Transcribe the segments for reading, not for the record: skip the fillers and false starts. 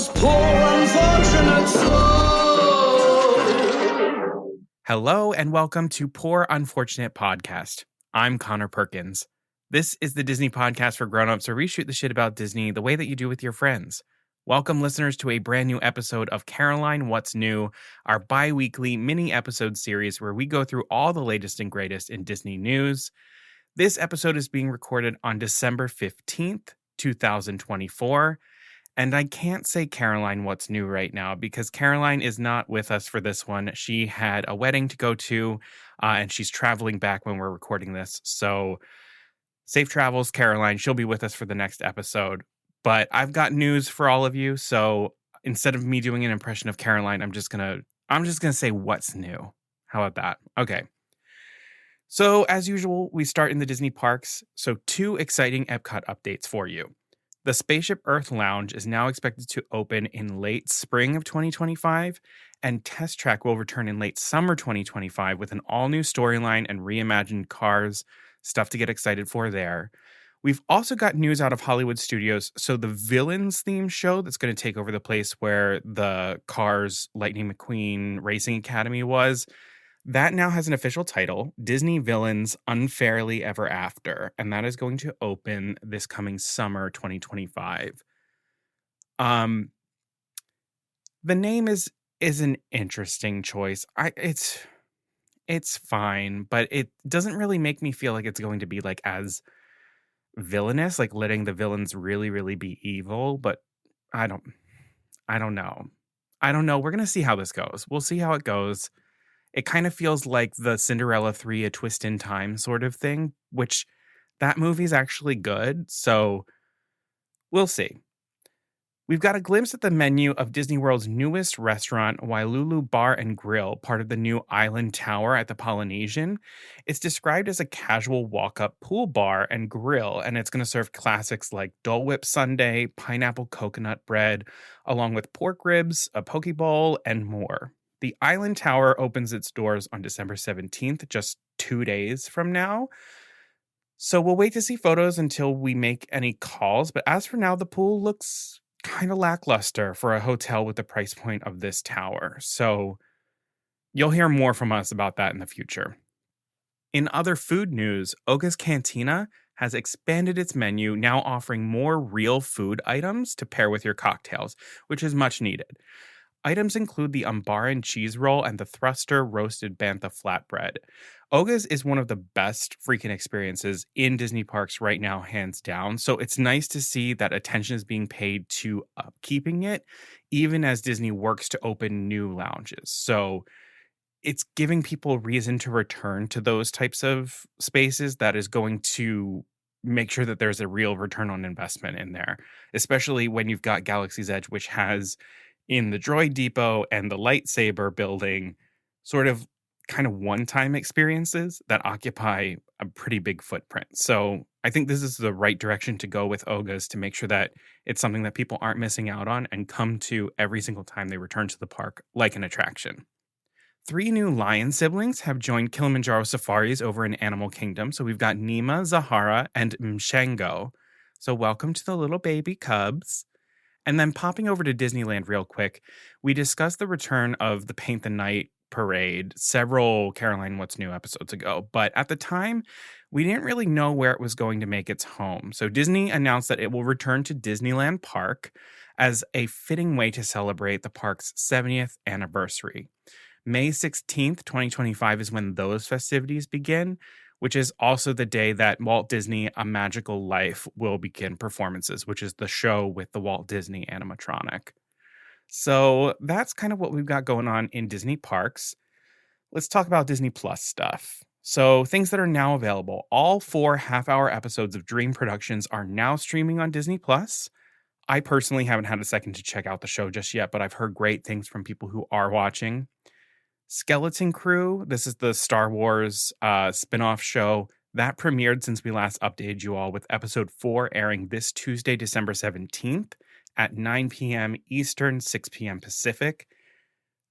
those poor unfortunate souls. Hello and welcome to Poor Unfortunate Podcast. I'm Conor Perkins. This is the Disney podcast for grown-ups where we shoot the shit about Disney the way that you do with your friends. Welcome listeners to a brand new episode of Caroline What's New, our bi-weekly mini episode series where we go through all the latest and greatest in Disney news. This episode is being recorded on December 15th, 2024. And I can't say Caroline What's New right now because Caroline is not with us for this one. She had a wedding to go to, and she's traveling back when we're recording this. So safe travels, Caroline. She'll be with us for the next episode. But I've got news for all of you. So instead of me doing an impression of Caroline, I'm just gonna say what's new. How about that? Okay. So as usual, we start in the Disney parks. So 2 exciting Epcot updates for you. The Spaceship Earth Lounge is now expected to open in late spring of 2025, and Test Track will return in late summer 2025 with an all-new storyline and reimagined cars, stuff to get excited for there. We've also got news out of Hollywood Studios, so the Villains theme show that's going to take over the place where the Cars Lightning McQueen Racing Academy was, that now has an official title, Disney Villains Unfairly Ever After, and that is going to open this coming summer 2025. The name is an interesting choice. It's fine, but it doesn't really make me feel like it's going to be like as villainous, like letting the villains really, really be evil, but I don't know. We're going to see how this goes. We'll see how it goes. It kind of feels like the Cinderella 3, A Twist in Time sort of thing, which that movie's actually good, so we'll see. We've got a glimpse at the menu of Disney World's newest restaurant, Wailulu Bar and Grill, part of the new Island Tower at the Polynesian. It's described as a casual walk-up pool bar and grill, and it's going to serve classics like Dole Whip Sundae, pineapple coconut bread, along with pork ribs, a poke bowl, and more. The Island Tower opens its doors on December 17th, just 2 days from now. So we'll wait to see photos until we make any calls. But as for now, the pool looks kind of lackluster for a hotel with the price point of this tower. So you'll hear more from us about that in the future. In other food news, Oga's Cantina has expanded its menu, now offering more real food items to pair with your cocktails, which is much needed. Items include the Umbaran cheese roll and the Thruster roasted bantha flatbread. Oga's is one of the best freaking experiences in Disney parks right now, hands down. So it's nice to see that attention is being paid to upkeeping it, even as Disney works to open new lounges. So it's giving people reason to return to those types of spaces that is going to make sure that there's a real return on investment in there, especially when you've got Galaxy's Edge, which has in the Droid Depot and the Lightsaber building, sort of kind of one-time experiences that occupy a pretty big footprint. So I think this is the right direction to go with Oga's to make sure that it's something that people aren't missing out on and come to every single time they return to the park like an attraction. 3 new lion siblings have joined Kilimanjaro safaris over in Animal Kingdom. So we've got Nima, Zahara, and Mshango. So welcome to the little baby cubs. And then popping over to Disneyland real quick, we discussed the return of the Paint the Night parade several Caroline What's New episodes ago. But at the time, we didn't really know where it was going to make its home. So Disney announced that it will return to Disneyland Park as a fitting way to celebrate the park's 70th anniversary. May 16th, 2025 is when those festivities begin, which is also the day that Walt Disney A Magical Life will begin performances, which is the show with the Walt Disney animatronic. So that's kind of what we've got going on in Disney parks. Let's talk about Disney Plus stuff. So things that are now available. All 4 half-hour episodes of Dream Productions are now streaming on Disney Plus. I personally haven't had a second to check out the show just yet, but I've heard great things from people who are watching. Skeleton Crew, this is the Star Wars spin-off show that premiered since we last updated you all, with episode 4 airing this Tuesday, December 17th at 9 p.m. Eastern, 6 p.m. Pacific.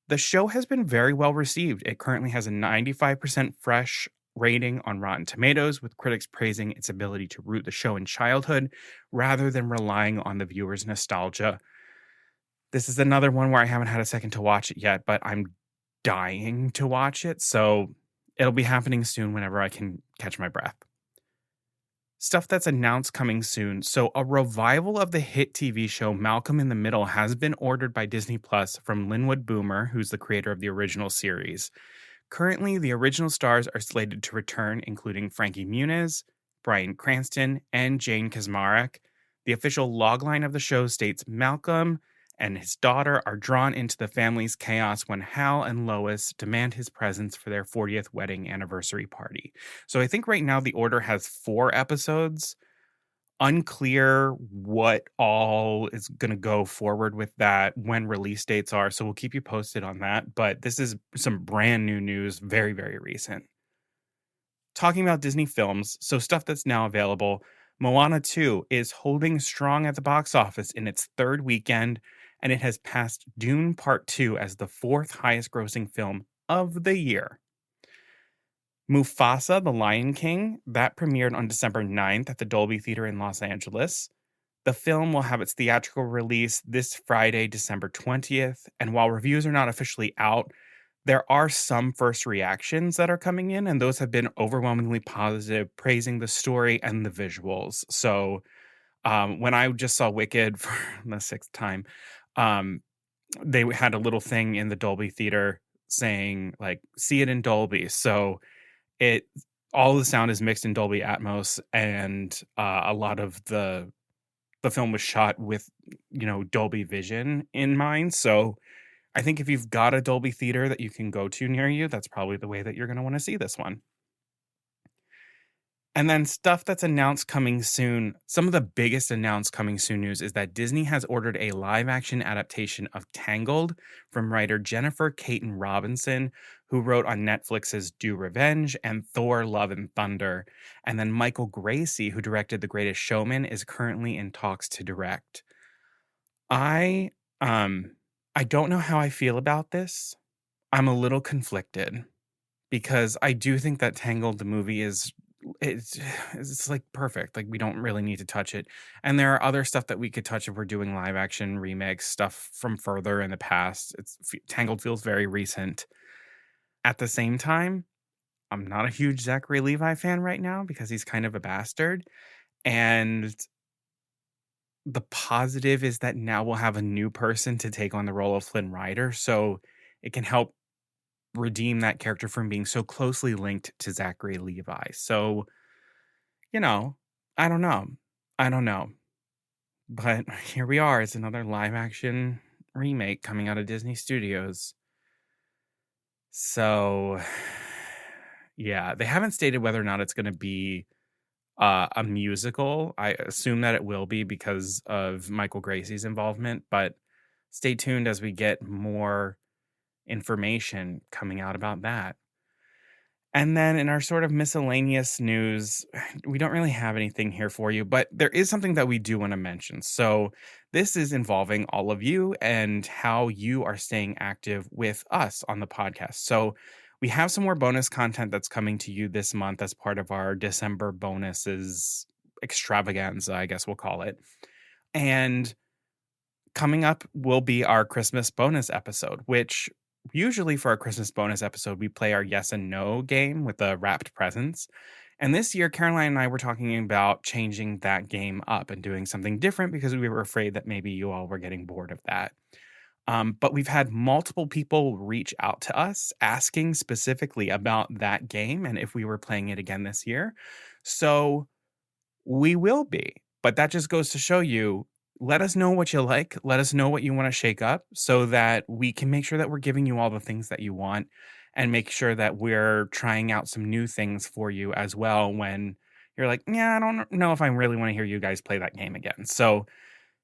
The show has been very well received. It currently has a 95% fresh rating on Rotten Tomatoes, with critics praising its ability to root the show in childhood rather than relying on the viewer's nostalgia. This is another one where I haven't had a second to watch it yet, but I'm dying to watch it. So it'll be happening soon whenever I can catch my breath. Stuff that's announced coming soon. So, a revival of the hit TV show Malcolm in the Middle has been ordered by Disney Plus from Linwood Boomer, who's the creator of the original series. Currently, the original stars are slated to return, including Frankie Muniz, Bryan Cranston, and Jane Kaczmarek. The official logline of the show states Malcolm and his daughter are drawn into the family's chaos when Hal and Lois demand his presence for their 40th wedding anniversary party. So I think right now the order has 4 episodes. Unclear what all is going to go forward with that, when release dates are. So we'll keep you posted on that. But this is some brand new news, very, very recent. Talking about Disney films, so stuff that's now available, Moana 2 is holding strong at the box office in its 3rd weekend, and it has passed Dune Part 2 as the 4th highest grossing film of the year. Mufasa, The Lion King, that premiered on December 9th at the Dolby Theater in Los Angeles. The film will have its theatrical release this Friday, December 20th, and while reviews are not officially out, there are some first reactions that are coming in, and those have been overwhelmingly positive, praising the story and the visuals. So when I just saw Wicked for the 6th time, they had a little thing in the Dolby Theater saying, like, see it in Dolby. So all the sound is mixed in Dolby Atmos, and a lot of the film was shot with, Dolby Vision in mind. So I think if you've got a Dolby Theater that you can go to near you, that's probably the way that you're going to want to see this one. And then stuff that's announced coming soon. Some of the biggest announced coming soon news is that Disney has ordered a live-action adaptation of Tangled from writer Jennifer Caton Robinson, who wrote on Netflix's Do Revenge and Thor: Love and Thunder. And then Michael Gracie, who directed The Greatest Showman, is currently in talks to direct. I don't know how I feel about this. I'm a little conflicted because I do think that Tangled, the movie, it's like perfect. Like, we don't really need to touch it. And there are other stuff that we could touch if we're doing live action remakes, stuff from further in the past. Tangled feels very recent. At the same time, I'm not a huge Zachary Levi fan right now because he's kind of a bastard. And the positive is that now we'll have a new person to take on the role of Flynn Rider, so it can help redeem that character from being so closely linked to Zachary Levi. So, I don't know. But here we are. It's another live action remake coming out of Disney Studios. So, yeah, they haven't stated whether or not it's going to be a musical. I assume that it will be because of Michael Gracie's involvement, but stay tuned as we get more information coming out about that. And then in our sort of miscellaneous news, we don't really have anything here for you, but there is something that we do want to mention. So this is involving all of you and how you are staying active with us on the podcast. So we have some more bonus content that's coming to you this month as part of our December bonuses extravaganza, I guess we'll call it. And coming up will be our Christmas bonus episode, which usually for our Christmas bonus episode, we play our yes and no game with the wrapped presents. And this year, Caroline and I were talking about changing that game up and doing something different because we were afraid that maybe you all were getting bored of that. But we've had multiple people reach out to us asking specifically about that game and if we were playing it again this year. So we will be. But that just goes to show you, let us know what you like. Let us know what you want to shake up so that we can make sure that we're giving you all the things that you want and make sure that we're trying out some new things for you as well when you're like, yeah, I don't know if I really want to hear you guys play that game again. So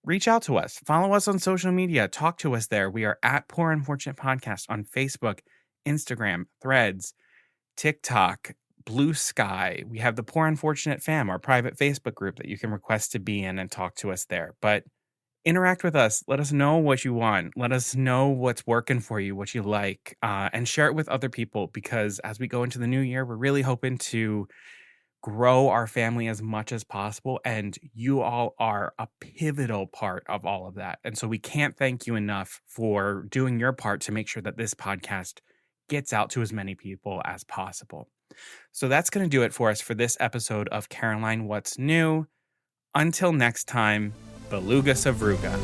reach out to us. Follow us on social media. Talk to us there. We are at Poor Unfortunate Podcast on Facebook, Instagram, Threads, TikTok, Blue Sky. We have the Poor Unfortunate Fam, our private Facebook group that you can request to be in and talk to us there. But interact with us. Let us know what you want. Let us know what's working for you, what you like, and share it with other people because as we go into the new year, we're really hoping to grow our family as much as possible. And you all are a pivotal part of all of that. And so we can't thank you enough for doing your part to make sure that this podcast gets out to as many people as possible. So that's going to do it for us for this episode of Caroline What's New. Until next time, Beluga Savruga.